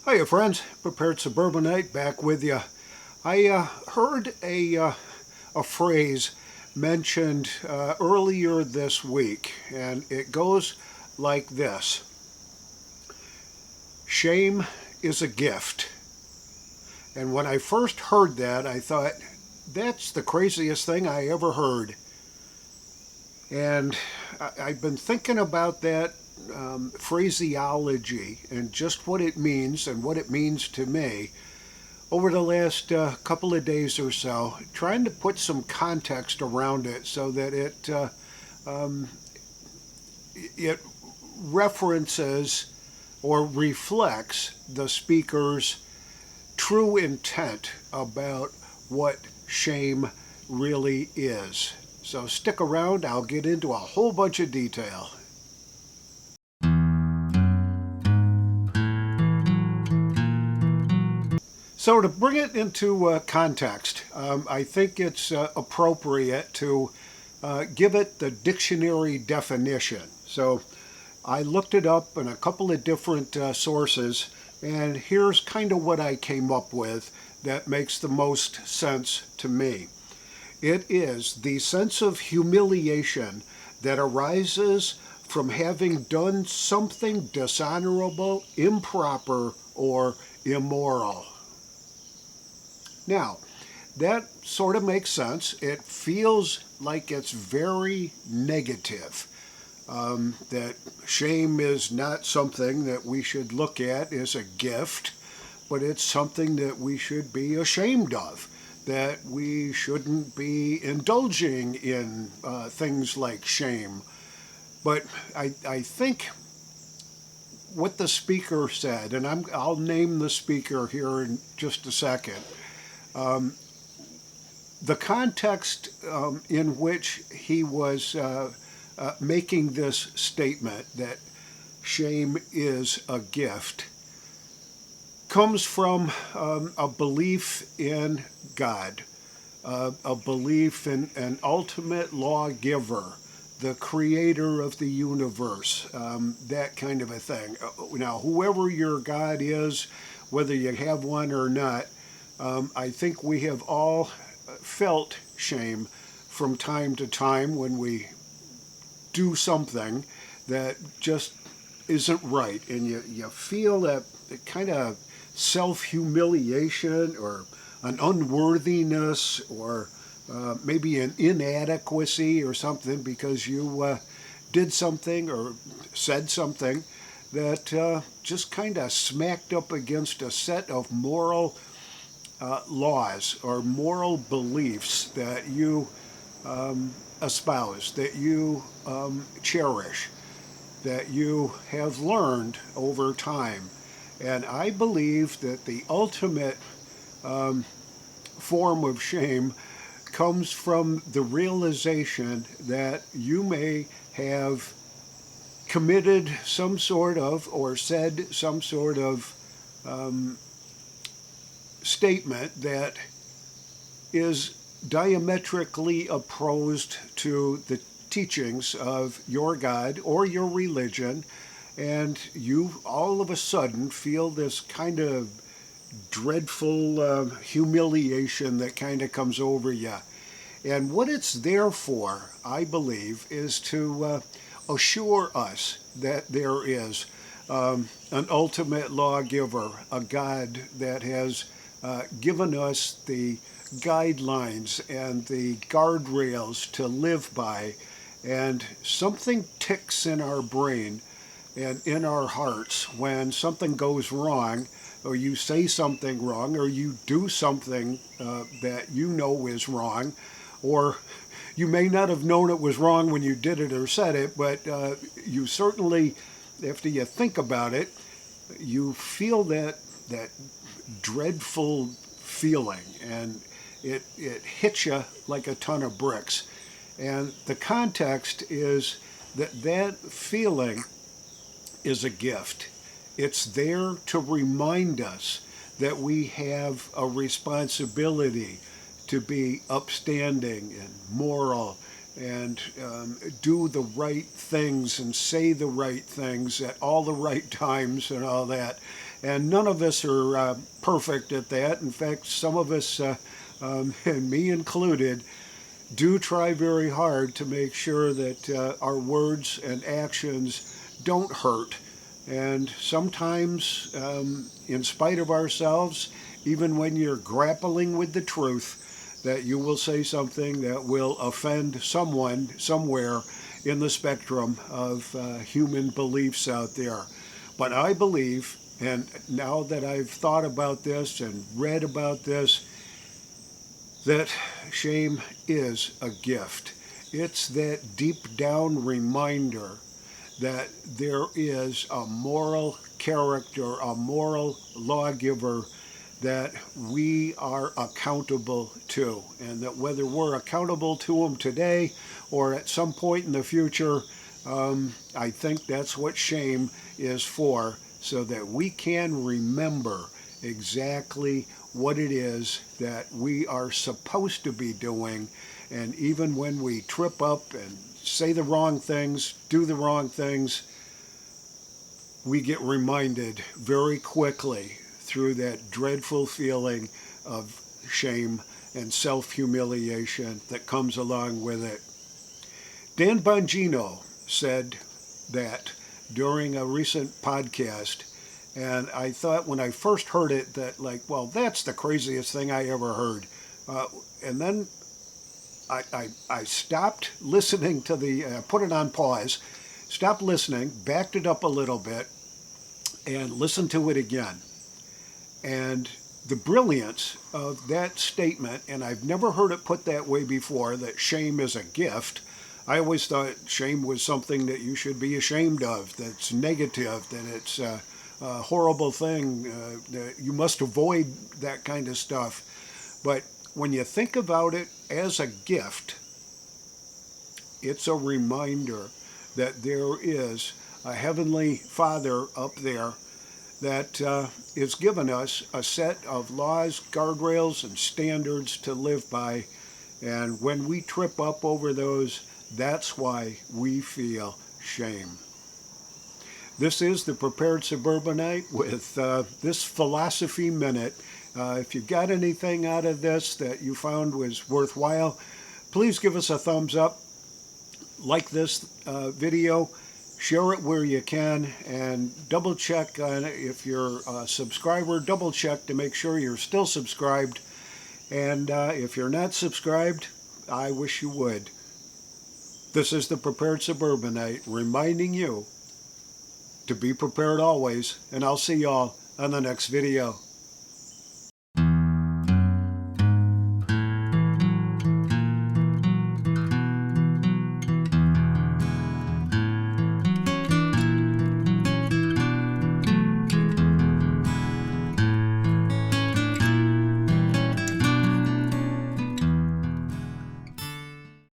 Hiya, friends. Prepared Suburbanite back with you. I heard a phrase mentioned earlier this week, and it goes like this: Shame is a gift. And when I first heard that, I thought, that's the craziest thing I ever heard. And I've been thinking about that phraseology and just what it means and what it means to me over the last couple of days or so, trying to put some context around it so that it references or reflects the speaker's true intent about what shame really is. So stick around, I'll get into a whole bunch of detail. So, to bring it into context, I think it's appropriate to give it the dictionary definition. So, I looked it up in a couple of different sources, and here's kind of what I came up with that makes the most sense to me. It is the sense of humiliation that arises from having done something dishonorable, improper, or immoral. Now, that sort of makes sense. It feels like it's very negative. That shame is not something that we should look at as a gift, but it's something that we should be ashamed of. That we shouldn't be indulging in things like shame. But I think what the speaker said, and I'll name the speaker here in just a second. The context in which he was making this statement that shame is a gift comes from a belief in God, a belief in an ultimate lawgiver, the creator of the universe, that kind of a thing. Now, whoever your God is, whether you have one or not, I think we have all felt shame from time to time when we do something that just isn't right, and you feel that kind of self-humiliation or an unworthiness or maybe an inadequacy or something because you did something or said something that just kind of smacked up against a set of moral laws or moral beliefs that you espouse, that you cherish, that you have learned over time. And I believe that the ultimate form of shame comes from the realization that you may have committed some sort of or said some sort of statement that is diametrically opposed to the teachings of your God or your religion, and you all of a sudden feel this kind of dreadful humiliation that kind of comes over you. And what it's there for, I believe, is to assure us that there is an ultimate lawgiver, a God that has given us the guidelines and the guardrails to live by, and something ticks in our brain and in our hearts when something goes wrong, or you say something wrong, or you do something that you know is wrong, or you may not have known it was wrong when you did it or said it, but you certainly, after you think about it, you feel that dreadful feeling, and it hits you like a ton of bricks. And the context is that feeling is a gift. It's there to remind us that we have a responsibility to be upstanding and moral and do the right things and say the right things at all the right times and all that. And none of us are perfect at that. In fact, some of us, and me included, do try very hard to make sure that our words and actions don't hurt. And sometimes, in spite of ourselves, even when you're grappling with the truth, that you will say something that will offend someone somewhere in the spectrum of human beliefs out there. But I believe, and now that I've thought about this and read about this, that shame is a gift. It's that deep down reminder that there is a moral character, a moral lawgiver that we are accountable to. And that whether we're accountable to him today or at some point in the future, I think that's what shame is for, so that we can remember exactly what it is that we are supposed to be doing. And even when we trip up and say the wrong things, do the wrong things, we get reminded very quickly through that dreadful feeling of shame and self-humiliation that comes along with it. Dan Bongino said that during a recent podcast, and I thought when I first heard it that, like, well, that's the craziest thing I ever heard. And then I stopped listening to put it on pause, stopped listening, backed it up a little bit, and listened to it again. And the brilliance of that statement, and I've never heard it put that way before, that shame is a gift. I always thought shame was something that you should be ashamed of, that's negative, that it's a horrible thing, that you must avoid that kind of stuff. But when you think about it as a gift, it's a reminder that there is a Heavenly Father up there that is given us a set of laws, guardrails, and standards to live by. And when we trip up over those, that's why we feel shame. This is the Prepared Suburbanite with this Philosophy Minute. If you got anything out of this that you found was worthwhile, please give us a thumbs up, like this video, share it where you can, and double check on it. If you're a subscriber, double check to make sure you're still subscribed. And if you're not subscribed, I wish you would. This is the Prepared Suburbanite reminding you to be prepared always, and I'll see y'all on the next video.